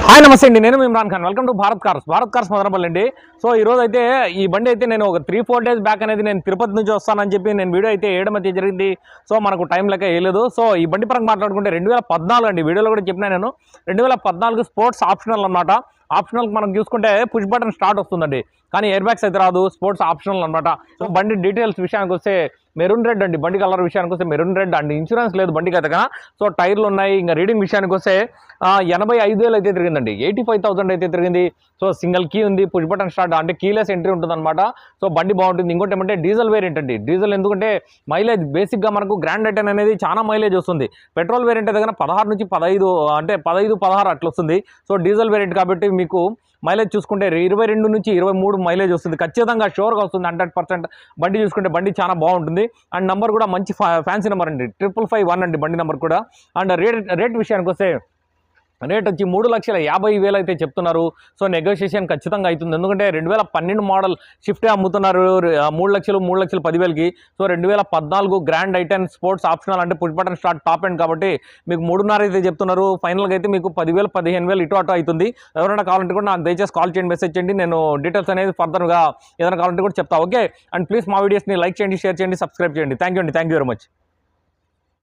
Hi నమస్తే అండి, నేను Imran Khan. Welcome to Bharat cars Madanapalle అండి. సో ఈ రోజు అయితే ఈ బండి అయితే నేను ఒక 3-4 డేస్ బ్యాక్ అనేది నేను తిరుపతి నుంచి వస్తానని చెప్పి నేను వీడియో అయితే వేయడం అయితే జరిగింది. సో మనకు టైం లెక్క వేయలేదు. సో ఈ బండి పరంగా మాట్లాడుకుంటే 2014 అండి, వీడియోలో కూడా చెప్పినా నేను. 2014 స్పోర్ట్స్ ఆప్షనల్ అనమాట. ఆప్షనల్ మనం చూసుకుంటే పుష్ బటన్ స్టార్ట్ వస్తుందండి, కానీ ఎయిర్ బ్యాగ్స్ అయితే రాదు. స్పోర్ట్స్ ఆప్షనల్ అనమాట. సో బండి డీటెయిల్స్ విషయానికి వస్తే మెరూన్ రెడ్ అండి, బండి కలర్ విషయానికి వస్తే మెరూన్ రెడ్ అండి. ఇన్సూరెన్స్ లేదు బండికి అయితే కదా. సో టైర్లు ఉన్నాయి. ఇంకా రీడింగ్ విషయానికి వస్తే 85,000 అయితే తిరిగిందండి, 85,000 అయితే తిరిగింది. సో సింగిల్ కీ ఉంది, పుష్ బటన్ స్టార్ట్ అంటే కీలెస్ ఎంట్రీ ఉంటుంది అనమాట. సో బండి బాగుంటుంది. ఇంకోటి ఏమంటే డీజిల్ వేరియంట్ అండి. డీజిల్ ఎందుకంటే మైలేజ్ బేసిక్గా మనకు గ్రాండ్ ఐటెన్ అనేది చాలా మైలేజ్ వస్తుంది. పెట్రోల్ వేరియంట్ దగ్గర 16 నుంచి 15 అంటే 15-16 అట్లా వస్తుంది. సో డీజిల్ వేరియంట్ కాబట్టి మీకు మైలేజ్ చూసుకుంటే 22 నుంచి 23 మైలేజ్ వస్తుంది. ఖచ్చితంగా షోర్గా వస్తుంది 100%. బండి చూసుకుంటే బండి చాలా బాగుంటుంది. అండ్ నెంబర్ కూడా మంచి ఫ్యాన్సీ నెంబర్ అండి, 555 అండి బండి నెంబర్ కూడా. అండ్ రేట్ విషయానికి వస్తే రేట్ వచ్చి 3,50,000 అయితే చెప్తున్నారు. సో నెగోషియేషన్ ఖచ్చితంగా అవుతుంది. ఎందుకంటే 2012 మోడల్ షిఫ్టే అమ్ముతున్నారు 3,10,000కి. So 2014 grand i ten sports optional అంటే push button start top end కాబట్టి మీకు 3,500 అయితే చెప్తున్నారు. ఫైనల్గా అయితే మీకు 10,000-15,000 ఇటు అటు అవుతుంది. ఎవరైనా కావాలంటే కూడా నాకు దయచేసి కాల్ చేయండి, మెసేజ్ చేయండి. నేను డీటెయిల్స్ అనేది ఫర్దర్గా ఏదైనా కావాలంటే కూడా చెప్తా. ఓకే. అండ్ ప్లీజ్ మా వీడియోస్ని లైక్ చేయండి, షేర్ చేయండి, సబ్స్క్రైబ్ చేయండి. Thank you very much.